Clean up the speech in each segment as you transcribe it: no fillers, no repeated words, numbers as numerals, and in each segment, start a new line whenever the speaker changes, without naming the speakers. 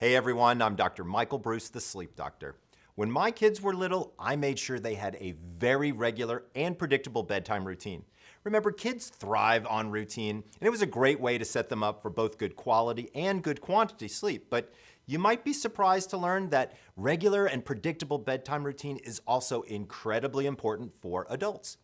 Hey everyone, I'm Dr. Michael Breus, the sleep doctor. When my kids were little, I made sure they had a very regular and predictable bedtime routine. Remember, kids thrive on routine, and it was a great way to set them up for both good quality and good quantity sleep. But you might be surprised to learn that regular and predictable bedtime routine is also incredibly important for adults.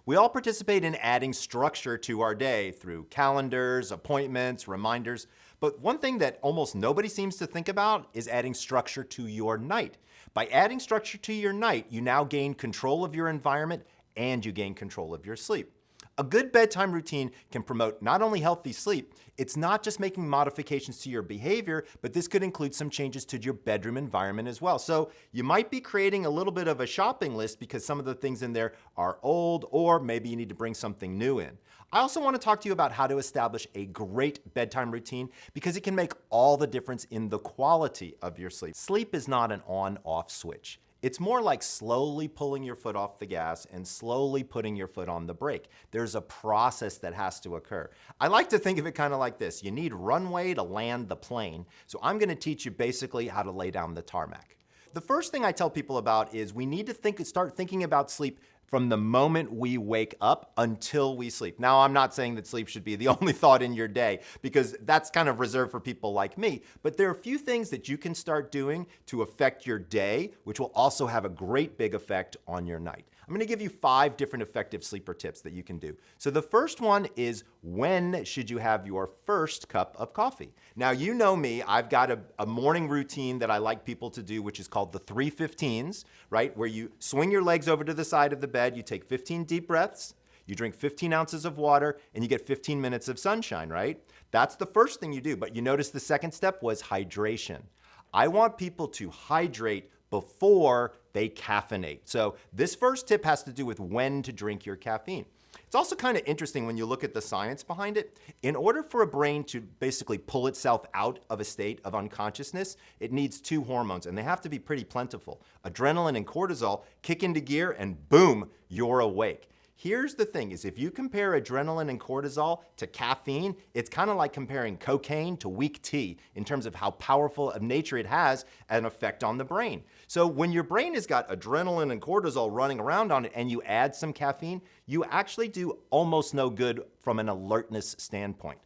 We all participate in adding structure to our day through calendars, appointments, reminders. But one thing that almost nobody seems to think about is adding structure to your night. By adding structure to your night, you now gain control of your environment and you gain control of your sleep. A good bedtime routine can promote not only healthy sleep, it's not just making modifications to your behavior, but this could include some changes to your bedroom environment as well. So you might be creating a little bit of a shopping list because some of the things in there are old, or maybe you need to bring something new in. I also want to talk to you about how to establish a great bedtime routine because it can make all the difference in the quality of your sleep. Sleep is not an on-off switch. It's more like slowly pulling your foot off the gas and slowly putting your foot on the brake. There's a process that has to occur. I like to think of it kind of like this. You need runway to land the plane. So I'm going to teach you basically how to lay down the tarmac. The first thing I tell people about is we need to start thinking about sleep from the moment we wake up until we sleep. Now, I'm not saying that sleep should be the only thought in your day because that's kind of reserved for people like me, but there are a few things that you can start doing to affect your day, which will also have a great big effect on your night. I'm going to give you 5 different effective sleeper tips that you can do. So the first one is, when should you have your first cup of coffee? Now, you know me, I've got a morning routine that I like people to do, which is called the 3:15s, right? Where you swing your legs over to the side of the bed, you take 15 deep breaths, you drink 15 ounces of water, and you get 15 minutes of sunshine, right? That's the first thing you do, but you notice the second step was hydration. I want people to hydrate before they caffeinate. So this first tip has to do with when to drink your caffeine. It's also kind of interesting when you look at the science behind it. In order for a brain to basically pull itself out of a state of unconsciousness, it needs 2 hormones, and they have to be pretty plentiful. Adrenaline and cortisol kick into gear, and boom, you're awake. Here's the thing is if you compare adrenaline and cortisol to caffeine, it's kind of like comparing cocaine to weak tea in terms of how powerful of nature it has an effect on the brain. So when your brain has got adrenaline and cortisol running around on it and you add some caffeine, you actually do almost no good from an alertness standpoint.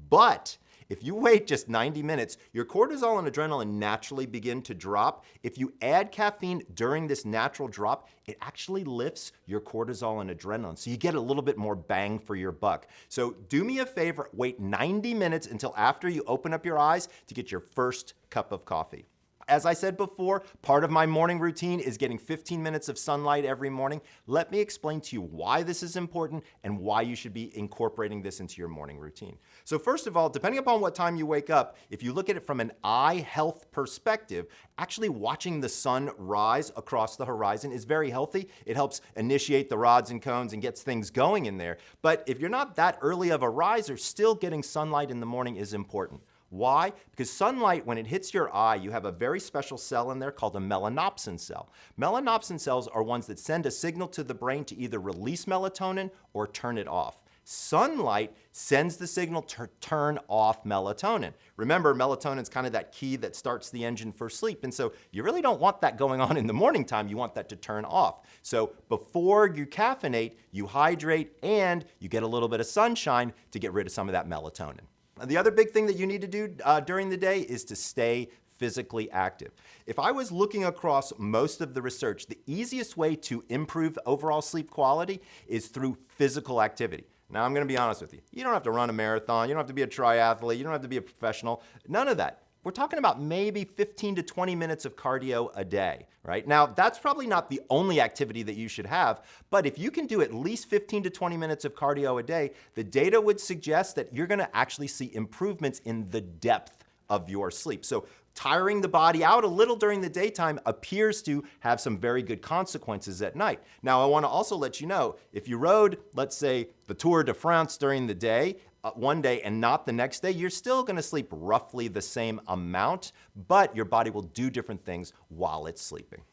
But if you wait just 90 minutes, your cortisol and adrenaline naturally begin to drop. If you add caffeine during this natural drop, it actually lifts your cortisol and adrenaline. So you get a little bit more bang for your buck. So do me a favor, wait 90 minutes until after you open up your eyes to get your first cup of coffee. As I said before, part of my morning routine is getting 15 minutes of sunlight every morning. Let me explain to you why this is important and why you should be incorporating this into your morning routine. So first of all, depending upon what time you wake up, if you look at it from an eye health perspective, actually watching the sun rise across the horizon is very healthy. It helps initiate the rods and cones and gets things going in there. But if you're not that early of a riser, still getting sunlight in the morning is important. Why? Because sunlight, when it hits your eye, you have a very special cell in there called a melanopsin cell. Melanopsin cells are ones that send a signal to the brain to either release melatonin or turn it off. Sunlight sends the signal to turn off melatonin. Remember, melatonin is kind of that key that starts the engine for sleep, and so you really don't want that going on in the morning time. You want that to turn off. So before you caffeinate, you hydrate and you get a little bit of sunshine to get rid of some of that melatonin. The other big thing that you need to do during the day is to stay physically active. If I was looking across most of the research, the easiest way to improve overall sleep quality is through physical activity. Now, I'm going to be honest with you. You don't have to run a marathon. You don't have to be a triathlete. You don't have to be a professional. None of that. We're talking about maybe 15 to 20 minutes of cardio a day, right? Now, that's probably not the only activity that you should have, but if you can do at least 15 to 20 minutes of cardio a day, the data would suggest that you're gonna actually see improvements in the depth of your sleep. So tiring the body out a little during the daytime appears to have some very good consequences at night. Now, I wanna also let you know, if you rode, let's say, the Tour de France during the day, one day and not the next day, you're still gonna sleep roughly the same amount, but your body will do different things while it's sleeping.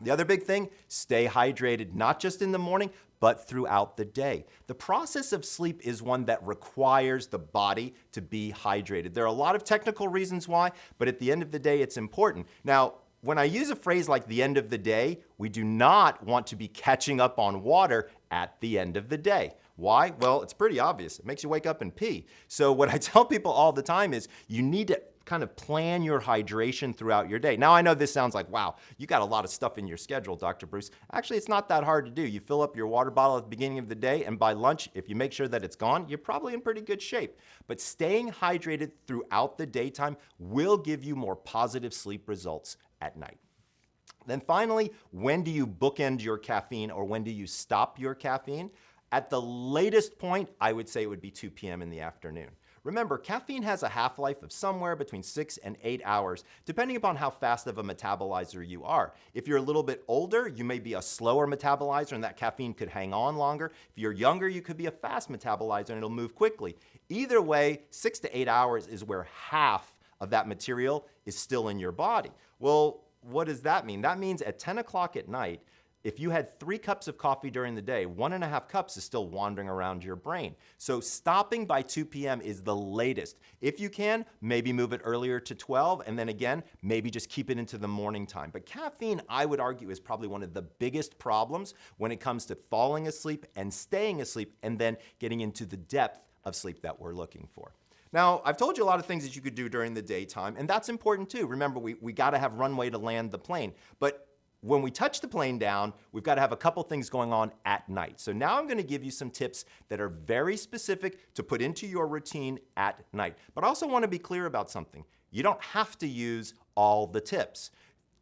The other big thing, stay hydrated, not just in the morning, but throughout the day. The process of sleep is one that requires the body to be hydrated. There are a lot of technical reasons why, but at the end of the day, it's important. Now, when I use a phrase like the end of the day, we do not want to be catching up on water at the end of the day. Why? Well, it's pretty obvious. It makes you wake up and pee. So what I tell people all the time is you need to kind of plan your hydration throughout your day. Now, I know this sounds like, wow, you got a lot of stuff in your schedule, Dr. Breus. Actually, it's not that hard to do. You fill up your water bottle at the beginning of the day, and by lunch, if you make sure that it's gone, you're probably in pretty good shape. But staying hydrated throughout the daytime will give you more positive sleep results at night. Then finally, when do you bookend your caffeine, or when do you stop your caffeine? At the latest point, I would say it would be 2 p.m. in the afternoon. Remember, caffeine has a half-life of somewhere between 6 and 8 hours, depending upon how fast of a metabolizer you are. If you're a little bit older, you may be a slower metabolizer and that caffeine could hang on longer. If you're younger, you could be a fast metabolizer and it'll move quickly. Either way, 6 to 8 hours is where half of that material is still in your body. Well, what does that mean? That means at 10 o'clock at night, if you had 3 cups of coffee during the day, 1.5 cups is still wandering around your brain. So stopping by 2 p.m. is the latest. If you can, maybe move it earlier to 12, and then again, maybe just keep it into the morning time. But caffeine, I would argue, is probably one of the biggest problems when it comes to falling asleep and staying asleep, and then getting into the depth of sleep that we're looking for. Now, I've told you a lot of things that you could do during the daytime, and that's important too. Remember, we gotta have runway to land the plane. But when we touch the plane down, we've got to have a couple things going on at night. So now I'm going to give you some tips that are very specific to put into your routine at night. But I also want to be clear about something. You don't have to use all the tips.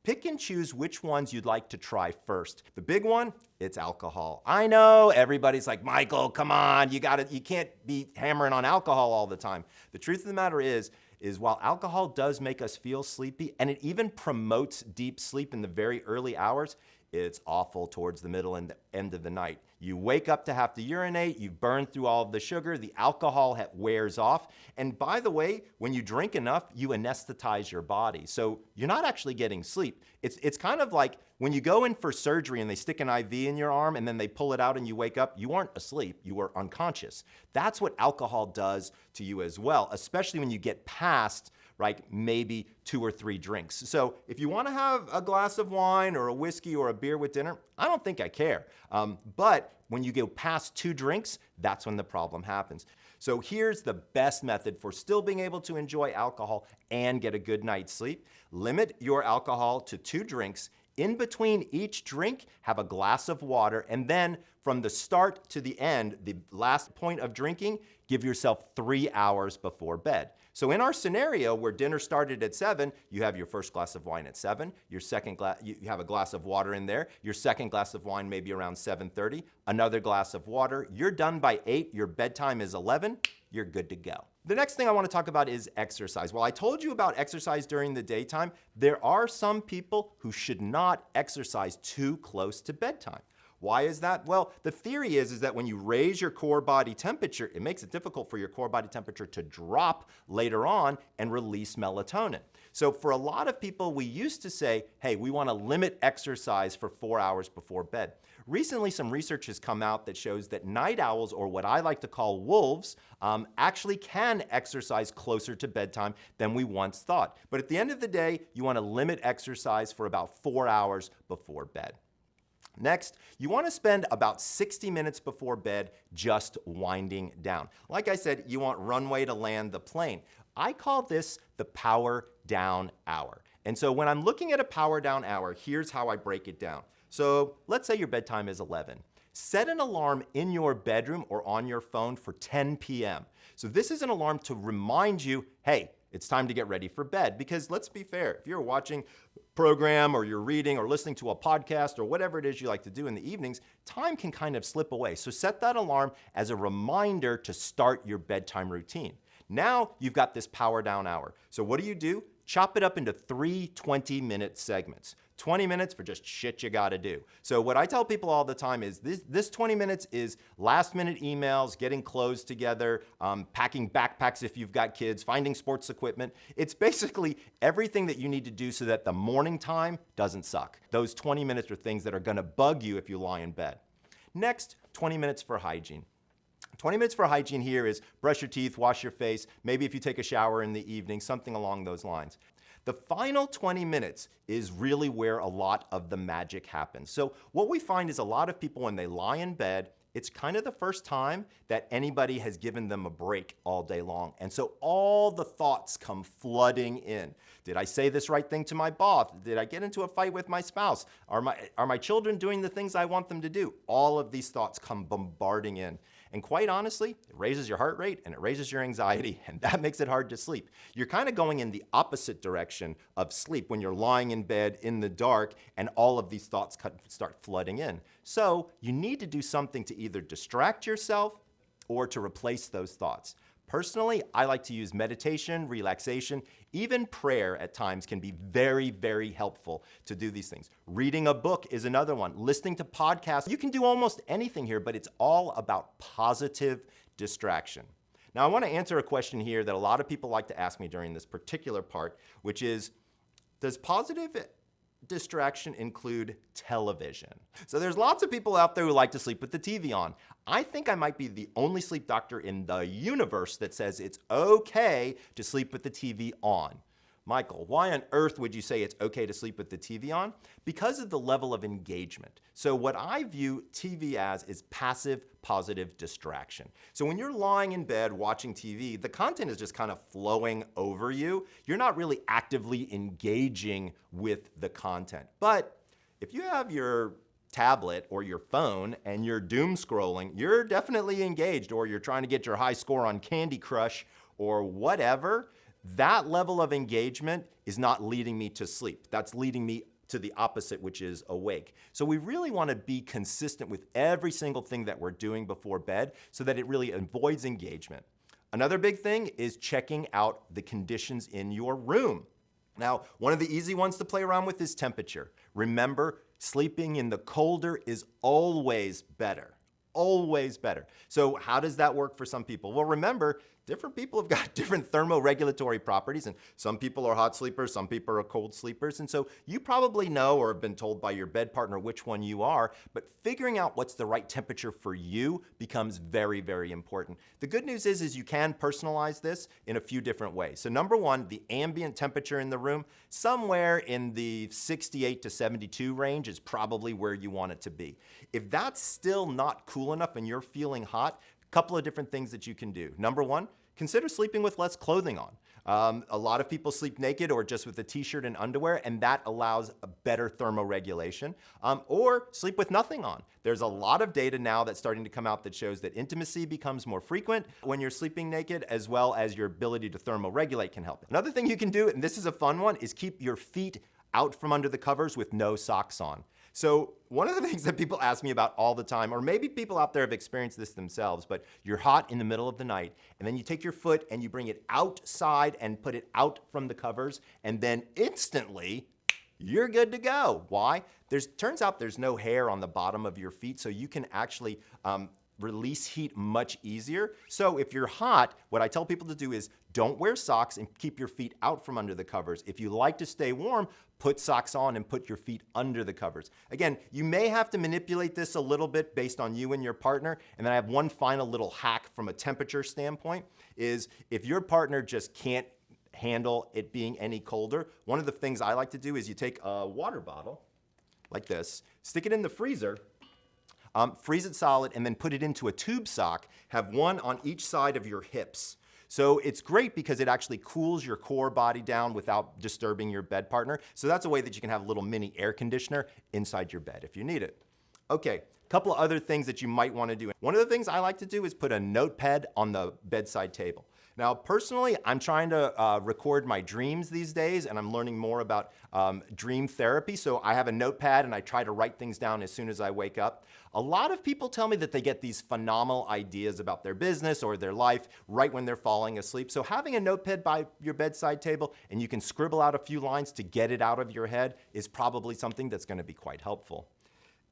Pick and choose which ones you'd like to try first. The big one, it's alcohol. I know everybody's like, Michael, come on, you can't be hammering on alcohol all the time. The truth of the matter is while alcohol does make us feel sleepy, and it even promotes deep sleep in the very early hours, it's awful towards the middle and the end of the night. You wake up to have to urinate, you've burned through all of the sugar, the alcohol wears off, and by the way, when you drink enough, you anesthetize your body. So you're not actually getting sleep. It's kind of like when you go in for surgery and they stick an IV in your arm and then they pull it out and you wake up, you weren't asleep, you were unconscious. That's what alcohol does to you as well, especially when you get past maybe 2 or 3 drinks. So if you want to have a glass of wine or a whiskey or a beer with dinner, I don't think I care. But when you go past 2 drinks, that's when the problem happens. So here's the best method for still being able to enjoy alcohol and get a good night's sleep. Limit your alcohol to 2 drinks. In between each drink, have a glass of water, and then from the start to the end, the last point of drinking, give yourself 3 hours before bed. So in our scenario where dinner started at 7, you have your first glass of wine at 7, your second glass, you have a glass of water in there, your second glass of wine maybe around 7:30, another glass of water, you're done by 8, your bedtime is 11, you're good to go. The next thing I want to talk about is exercise. Well, I told you about exercise during the daytime. There are some people who should not exercise too close to bedtime. Why is that? Well, the theory is that when you raise your core body temperature, it makes it difficult for your core body temperature to drop later on and release melatonin. So for a lot of people, we used to say, hey, we want to limit exercise for 4 hours before bed. Recently, some research has come out that shows that night owls, or what I like to call wolves, actually can exercise closer to bedtime than we once thought. But at the end of the day, you want to limit exercise for about 4 hours before bed. Next, you want to spend about 60 minutes before bed just winding down. Like I said, you want runway to land the plane. I call this the power down hour. And so when I'm looking at a power down hour, here's how I break it down. So let's say your bedtime is 11. Set an alarm in your bedroom or on your phone for 10 p.m. So this is an alarm to remind you, hey, it's time to get ready for bed. Because let's be fair, if you're watching a program or you're reading or listening to a podcast or whatever it is you like to do in the evenings, time can kind of slip away. So set that alarm as a reminder to start your bedtime routine. Now you've got this power down hour. So what do? Chop it up into 3 20-minute segments. 20 minutes for just shit you gotta do. So what I tell people all the time is this 20 minutes is last minute emails, getting clothes together, packing backpacks if you've got kids, finding sports equipment. It's basically everything that you need to do so that the morning time doesn't suck. Those 20 minutes are things that are gonna bug you if you lie in bed. Next, 20 minutes for hygiene. 20 minutes for hygiene here is brush your teeth, wash your face, maybe if you take a shower in the evening, something along those lines. The final 20 minutes is really where a lot of the magic happens. So what we find is a lot of people, when they lie in bed, it's kind of the first time that anybody has given them a break all day long. And so all the thoughts come flooding in. Did I say this right thing to my boss? Did I get into a fight with my spouse? Are my children doing the things I want them to do? All of these thoughts come bombarding in. And quite honestly, it raises your heart rate and it raises your anxiety, and that makes it hard to sleep. You're kind of going in the opposite direction of sleep when you're lying in bed in the dark and all of these thoughts start flooding in. So you need to do something to either distract yourself or to replace those thoughts. Personally, I like to use meditation, relaxation, even prayer at times can be very, very helpful to do these things. Reading a book is another one. Listening to podcasts. You can do almost anything here, but it's all about positive distraction. Now, I want to answer a question here that a lot of people like to ask me during this particular part, which is, does positive distraction include television? So there's lots of people out there who like to sleep with the TV on. I think I might be the only sleep doctor in the universe that says it's okay to sleep with the TV on. Michael, why on earth would you say it's okay to sleep with the TV on? Because of the level of engagement. So what I view TV as is passive positive distraction. So when you're lying in bed watching TV, the content is just kind of flowing over you. You're not really actively engaging with the content. But if you have your tablet or your phone and you're doom scrolling, you're definitely engaged, or you're trying to get your high score on Candy Crush or whatever. That level of engagement is not leading me to sleep. That's leading me to the opposite, which is awake. So we really want to be consistent with every single thing that we're doing before bed so that it really avoids engagement. Another big thing is checking out the conditions in your room. Now, one of the easy ones to play around with is temperature. Remember, sleeping in the colder is always better. Always better. So how does that work for some people? Well, remember, different people have got different thermoregulatory properties, and some people are hot sleepers, some people are cold sleepers, and so you probably know or have been told by your bed partner which one you are, but figuring out what's the right temperature for you becomes very, very important. The good news is you can personalize this in a few different ways. So number one, the ambient temperature in the room, somewhere in the 68 to 72 range is probably where you want it to be. If that's still not cool enough and you're feeling hot, couple of different things that you can do. Number one, consider sleeping with less clothing on. A lot of people sleep naked or just with a t-shirt and underwear, and that allows a better thermoregulation. Or sleep with nothing on. There's a lot of data now that's starting to come out that shows that intimacy becomes more frequent when you're sleeping naked, as well as your ability to thermoregulate can help. Another thing you can do, and this is a fun one, is keep your feet out from under the covers with no socks on. So one of the things that people ask me about all the time, or maybe people out there have experienced this themselves, but you're hot in the middle of the night, and then you take your foot and you bring it outside and put it out from the covers, and then instantly you're good to go. Why? Turns out there's no hair on the bottom of your feet, so you can actually release heat much easier. So if you're hot, what I tell people to do is don't wear socks and keep your feet out from under the covers. If you like to stay warm, put socks on and put your feet under the covers. Again, you may have to manipulate this a little bit based on you and your partner. And then I have one final little hack from a temperature standpoint is if your partner just can't handle it being any colder, one of the things I like to do is you take a water bottle like this, stick it in the freezer, freeze it solid, and then put it into a tube sock. Have one on each side of your hips. So it's great because it actually cools your core body down without disturbing your bed partner. So that's a way that you can have a little mini air conditioner inside your bed if you need it. Okay, a couple of other things that you might want to do. One of the things I like to do is put a notepad on the bedside table. Now, personally, I'm trying to record my dreams these days, and I'm learning more about dream therapy. So I have a notepad, and I try to write things down as soon as I wake up. A lot of people tell me that they get these phenomenal ideas about their business or their life right when they're falling asleep. So having a notepad by your bedside table, and you can scribble out a few lines to get it out of your head, is probably something that's going to be quite helpful.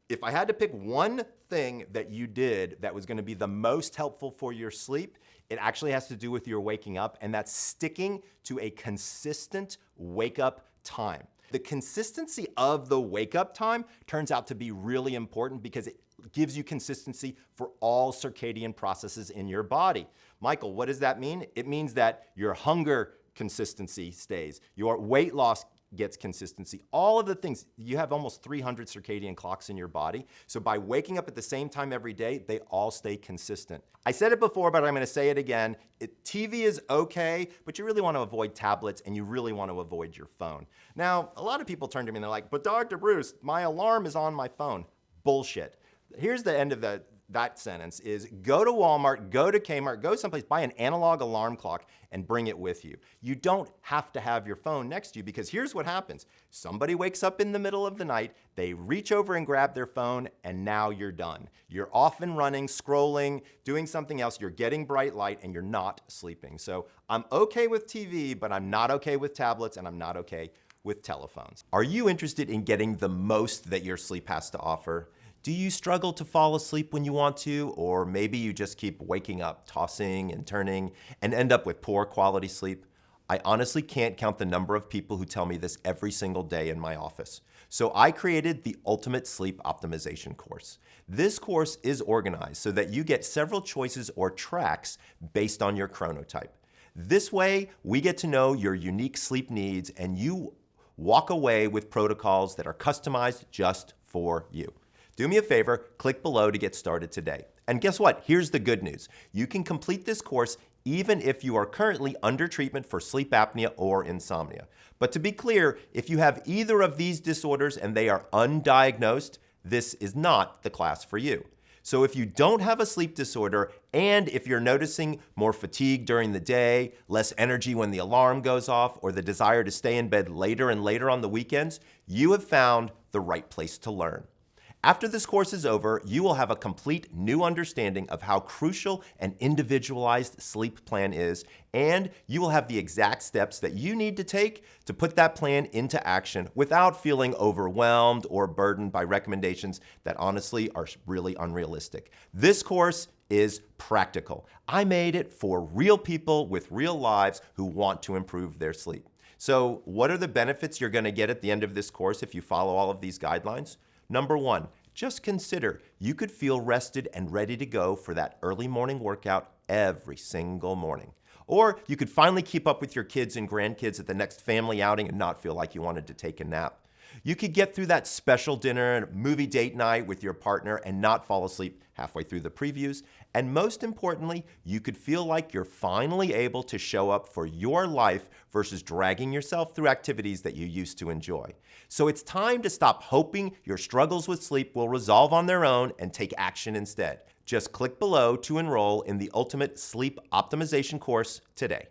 If I had to pick one thing that you did that was going to be the most helpful for your sleep, it actually has to do with your waking up, and that's sticking to a consistent wake up time. The consistency of the wake up time turns out to be really important because it gives you consistency for all circadian processes in your body. Michael, what does that mean? It means that your hunger consistency stays, your weight loss gets consistency, all of the things. You have almost 300 circadian clocks in your body. So by waking up at the same time every day, they all stay consistent. I said it before, but I'm gonna say it again. TV is okay, but you really wanna avoid tablets and you really wanna avoid your phone. Now, a lot of people turn to me and they're like, but Dr. Breus, my alarm is on my phone. Bullshit. Here's the end of that sentence is go to Walmart, go to Kmart, go someplace, buy an analog alarm clock and bring it with you. You don't have to have your phone next to you because here's what happens. Somebody wakes up in the middle of the night, they reach over and grab their phone, and now you're done. You're off and running, scrolling, doing something else, you're getting bright light, and you're not sleeping. So I'm okay with TV, but I'm not okay with tablets, and I'm not okay with telephones. Are you interested in getting the most that your sleep has to offer? Do you struggle to fall asleep when you want to, or maybe you just keep waking up, tossing and turning, and end up with poor quality sleep? I honestly can't count the number of people who tell me this every single day in my office. So I created the Ultimate Sleep Optimization course. This course is organized so that you get several choices or tracks based on your chronotype. This way, we get to know your unique sleep needs and you walk away with protocols that are customized just for you. Do me a favor, click below to get started today. And guess what? Here's the good news. You can complete this course even if you are currently under treatment for sleep apnea or insomnia. But to be clear, if you have either of these disorders and they are undiagnosed, this is not the class for you. So if you don't have a sleep disorder and if you're noticing more fatigue during the day, less energy when the alarm goes off, or the desire to stay in bed later and later on the weekends, you have found the right place to learn. After this course is over, you will have a complete new understanding of how crucial an individualized sleep plan is, and you will have the exact steps that you need to take to put that plan into action without feeling overwhelmed or burdened by recommendations that honestly are really unrealistic. This course is practical. I made it for real people with real lives who want to improve their sleep. So what are the benefits you're going to get at the end of this course if you follow all of these guidelines? Number one, just consider you could feel rested and ready to go for that early morning workout every single morning. Or you could finally keep up with your kids and grandkids at the next family outing and not feel like you wanted to take a nap. You could get through that special dinner and movie date night with your partner and not fall asleep halfway through the previews. And most importantly, you could feel like you're finally able to show up for your life versus dragging yourself through activities that you used to enjoy. So it's time to stop hoping your struggles with sleep will resolve on their own and take action instead. Just click below to enroll in the Ultimate Sleep Optimization course today.